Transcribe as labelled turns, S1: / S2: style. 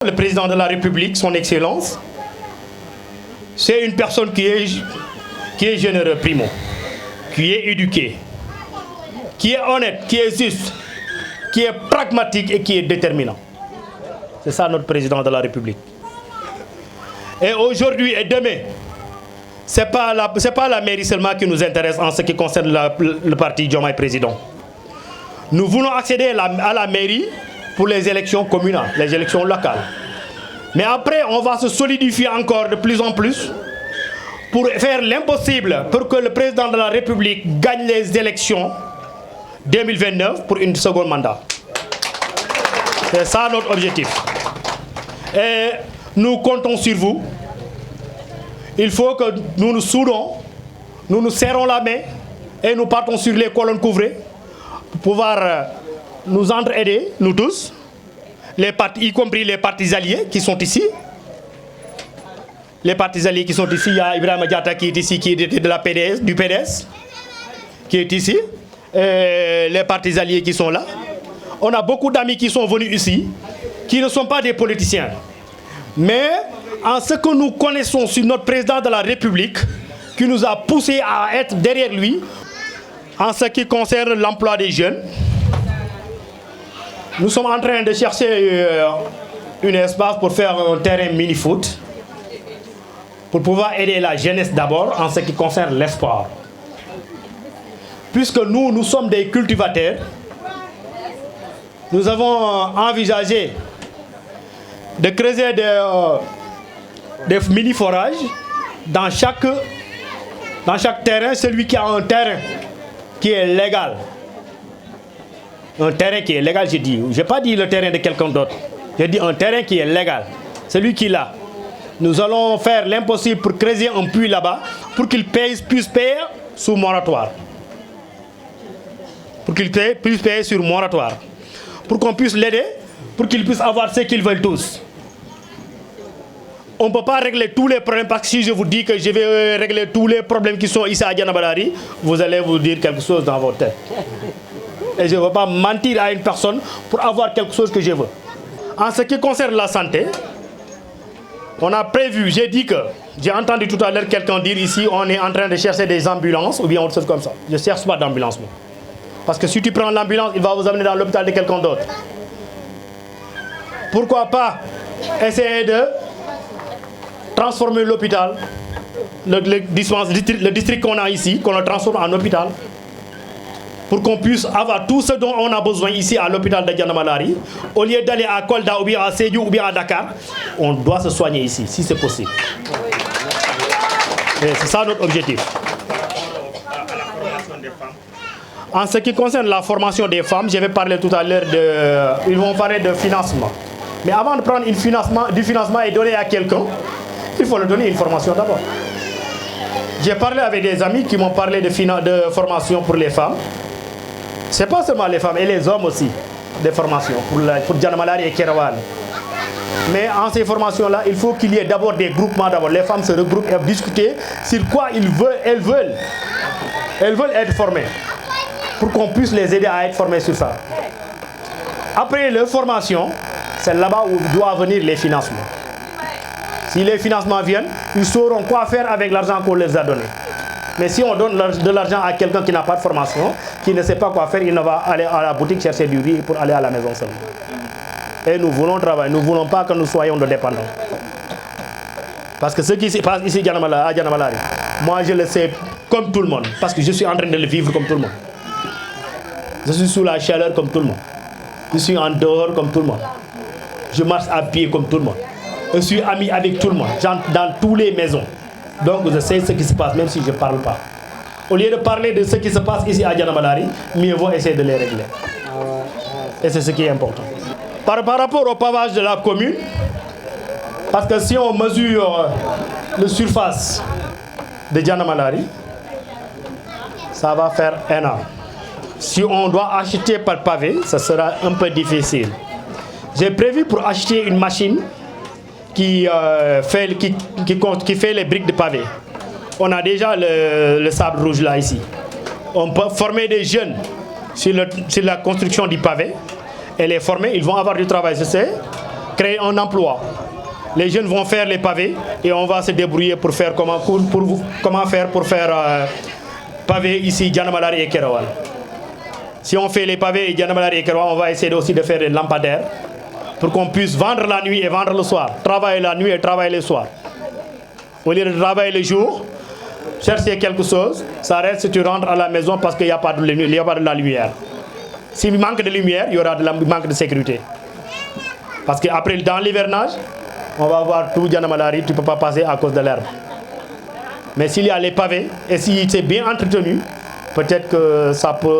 S1: Le président de la République, son Excellence, c'est une personne qui est généreux, primo, qui est éduqué, qui est honnête, qui est juste, qui est pragmatique et qui est déterminant. C'est ça notre président de la République. Et aujourd'hui et demain, ce n'est pas la mairie seulement qui nous intéresse en ce qui concerne le parti Diomaye Président. Nous voulons accéder à la mairie pour les élections communales, les élections locales. Mais après, on va se solidifier encore de plus en plus pour faire l'impossible pour que le président de la République gagne les élections 2029 pour une seconde mandat. C'est ça notre objectif. Et nous comptons sur vous. Il faut que nous nous soudons, nous nous serrons la main et nous partons sur les colonnes couvrées pour pouvoir nous entraider, nous tous, y compris les partis alliés qui sont ici. Les partis alliés qui sont ici, il y a Ibrahima Diatta qui est ici, qui est de la PDS, du PDS, qui est ici. Et les partis alliés qui sont là. On a beaucoup d'amis qui sont venus ici, qui ne sont pas des politiciens. Mais en ce que nous connaissons sur notre président de la République, qui nous a poussé à être derrière lui, en ce qui concerne l'emploi des jeunes, nous sommes en train de chercher un espace pour faire un terrain mini-foot, pour pouvoir aider la jeunesse d'abord en ce qui concerne l'espoir. Puisque nous sommes des cultivateurs, nous avons envisagé de creuser des mini-forages dans chaque terrain, celui qui a un terrain qui est légal. Un terrain qui est légal, j'ai dit. Je n'ai pas dit le terrain de quelqu'un d'autre. J'ai dit un terrain qui est légal. Celui qui l'a. Nous allons faire l'impossible pour creuser un puits là-bas pour qu'il puisse payer sous moratoire. Pour qu'il puisse payer sur moratoire. Pour qu'on puisse l'aider, pour qu'il puisse avoir ce qu'ils veulent tous. On ne peut pas régler tous les problèmes parce que si je vous dis que je vais régler tous les problèmes qui sont ici à Dianabalari, vous allez vous dire quelque chose dans votre tête. Et je ne veux pas mentir à une personne pour avoir quelque chose que je veux. En ce qui concerne la santé, on a prévu, j'ai entendu tout à l'heure quelqu'un dire ici, on est en train de chercher des ambulances ou bien autre chose comme ça. Je ne cherche pas d'ambulance. Parce que si tu prends l'ambulance, il va vous amener dans l'hôpital de quelqu'un d'autre. Pourquoi pas essayer de transformer l'hôpital, le district qu'on a ici, qu'on le transforme en hôpital, pour qu'on puisse avoir tout ce dont on a besoin ici à l'hôpital de Dianabalari. Au lieu d'aller à Kolda ou bien à Sédhiou ou bien à Dakar, on doit se soigner ici, si c'est possible. Et c'est ça notre objectif. En ce qui concerne la formation des femmes, je vais parler tout à l'heure ils vont parler de financement. Mais avant de prendre du financement et donner à quelqu'un, il faut leur donner une formation d'abord. J'ai parlé avec des amis qui m'ont parlé de formation pour les femmes. Ce n'est pas seulement les femmes, et les hommes aussi, des formations pour Dianabalari et Kerewan. Mais en ces formations-là, il faut qu'il y ait d'abord des groupements. D'abord, les femmes se regroupent et discuter sur quoi elles veulent être formées, pour qu'on puisse les aider à être formées sur ça. Après leur formation, c'est là-bas où doivent venir les financements. Si les financements viennent, ils sauront quoi faire avec l'argent qu'on leur a donné. Mais si on donne de l'argent à quelqu'un qui n'a pas de formation, qui ne sait pas quoi faire, il ne va aller à la boutique chercher du riz pour aller à la maison seulement. Et nous voulons travailler, nous ne voulons pas que nous soyons dépendants. Parce que ce qui se passe ici à Dianabalari, moi je le sais comme tout le monde, parce que je suis en train de le vivre comme tout le monde. Je suis sous la chaleur comme tout le monde. Je suis en dehors comme tout le monde. Je marche à pied comme tout le monde. Je suis ami avec tout le monde, dans toutes les maisons. Donc je sais ce qui se passe, même si je ne parle pas. Au lieu de parler de ce qui se passe ici à Dianabalari, mieux vaut essayer de les régler. Et c'est ce qui est important. Par rapport au pavage de la commune, parce que si on mesure la surface de Dianabalari, ça va faire 1 an. Si on doit acheter par pavé, ça sera un peu difficile. J'ai prévu pour acheter une machine qui fait les briques de pavé. On a déjà le sable rouge là ici. On peut former des jeunes sur la construction du pavé et les former, ils vont avoir du travail. Je sais créer un emploi. Les jeunes vont faire les pavés et on va se débrouiller pour faire comment faire pour faire pavés ici, Dianamalari et Kerowan. Si on fait les pavés Dianamalari et Kerowan, on va essayer aussi de faire des lampadaires pour qu'on puisse vendre la nuit et vendre le soir. Travailler la nuit et travailler le soir. Au lieu de travailler le jour, chercher quelque chose, ça reste si tu rentres à la maison parce qu'il n'y a pas de la lumière. S'il manque de lumière, il y aura manque de sécurité. Parce qu'après, dans l'hivernage, on va voir tout Dianamalari, tu ne peux pas passer à cause de l'herbe. Mais s'il y a les pavés, et si c'est bien entretenu, peut-être que ça peut